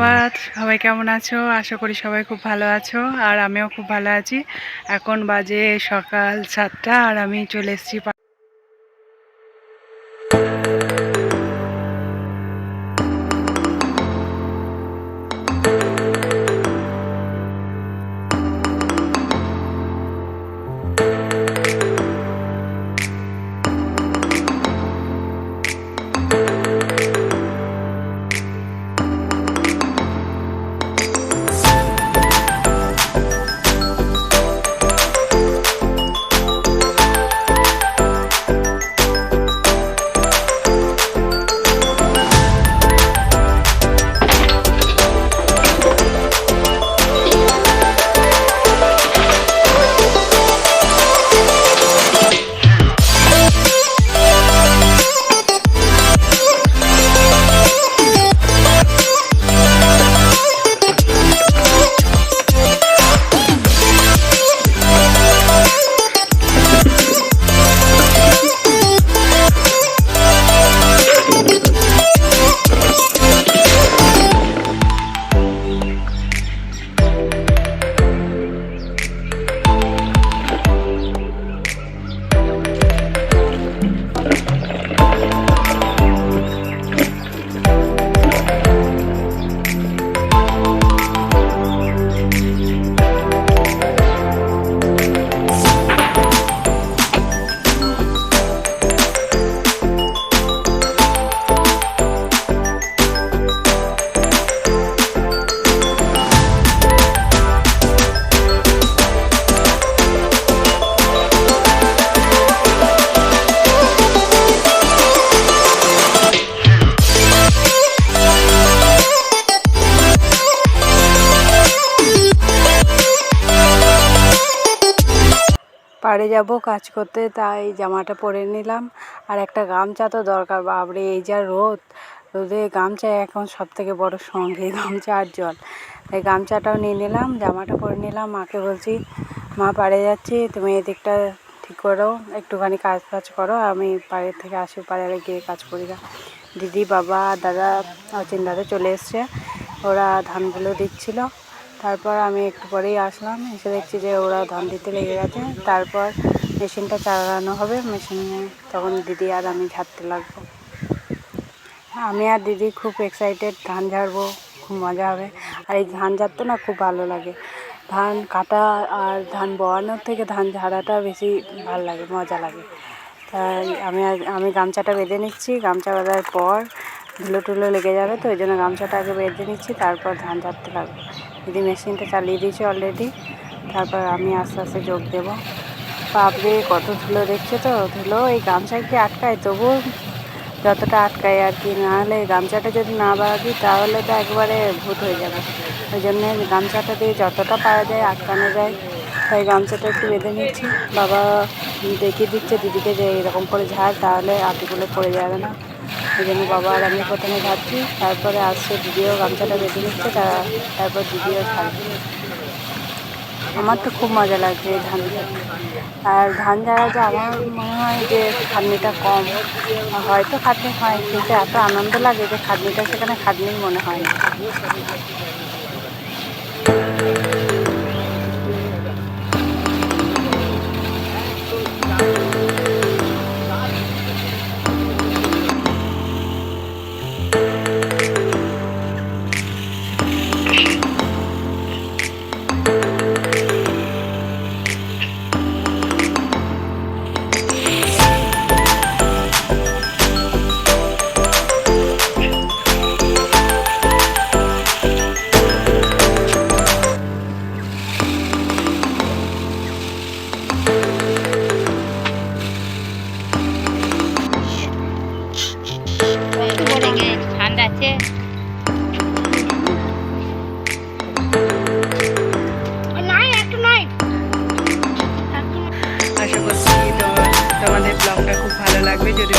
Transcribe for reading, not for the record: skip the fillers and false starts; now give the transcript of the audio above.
সুপ্রভাত, সবাই কেমন আছো? আশা করি সবাই খুব ভালো আছো, আর আমিও খুব ভালো আছি। এখন বাজে সকাল 7টা আর আমি চলে এসেছি। পাড়ে যাব কাজ করতে, তাই জামাটা পরে নিলাম। আর একটা গামছা তো দরকার, বাবরে এই যা রোদে গামছা এখন সব থেকে বড় সঙ্গে, গামছা আর জল। তাই গামছাটাও নিয়ে নিলাম, জামাটা পরে নিলাম। মাকে বলছি, মা পাড়ে যাচ্ছি, তুমি এদিকটা ঠিক করো, একটুখানি কাজ করো, আমি পাড়ের থেকে আসি, পাড়ে গিয়ে কাজ করি না। দিদি, বাবা, দাদা, অচিন দাদা চলে এসছে, ওরা ধানগুলো দিচ্ছিলো। তারপর আমি একটু পরেই আসলাম, এসে দেখছি যে ওরা ধান দিতে লেগে গেছে। তারপর মেশিনটা চালানো হবে, মেশিনে তখন দিদি আর আমি ঝাড়তে লাগবো। আমি আর দিদি খুব এক্সাইটেড, ধান ঝাড়বো, খুব মজা হবে। আর এই ধান ঝাড়তে না খুব ভালো লাগে। ধান কাটা আর ধান বওয়ানোর থেকে ধান ঝাড়াটা বেশি ভালো লাগে, মজা লাগে। তাই আমি গামছাটা বেঁধে নিচ্ছি। গামছা বাঁধার পর ধুলো লেগে যাবে, তো ওই জন্য গামছাটা আগে বেঁধে নিচ্ছি, তারপর ধান ঝাড়তে লাগবে। দিদি মেশিনটা চালিয়ে দিয়েছে অলরেডি, তারপর আমি আস্তে আস্তে যোগ দেবো। বাপরে কত ধুলো দেখছে, তো ধুলো এই গামছায় কি আটকায়, তবুও যতটা আটকায় আর কি। নাহলে গামছাটা যদি না বাঁধি তাহলে তো একবারে ভূত হয়ে যাবে। ওই জন্য গামছাটা দিয়ে যতটা পারা যায় আটকানো যায়, তাই গামছাটা একটু বেঁধে নিচ্ছি। বাবা দেখিয়ে দিচ্ছে দিদিকে যে এরকম করে ঝাড়, তাহলে আটিগুলো পড়ে যাবে না। ওই জন্য বাবা আর আমি প্রথমে ঝাড়ছি, তারপরে আসছে দিদিও গামছাটা বেঁধে নিচ্ছে, তারপর দিদিও ঝাড়বে। আমার তো খুব মজা লাগছে এই ধান ঝাড়তে। আর ধান ঝাড়া যে আমার মনে হয় যে খাটনিটা কম, হয়তো খাটনি হয়, কিন্তু এত আনন্দ লাগে যে খাটনিটা সেখানে খাটনি মনে হয় না। ঠান্ডা আছে। আশা করছি তোমাদের ব্লগটা খুব ভালো লাগবে। যদি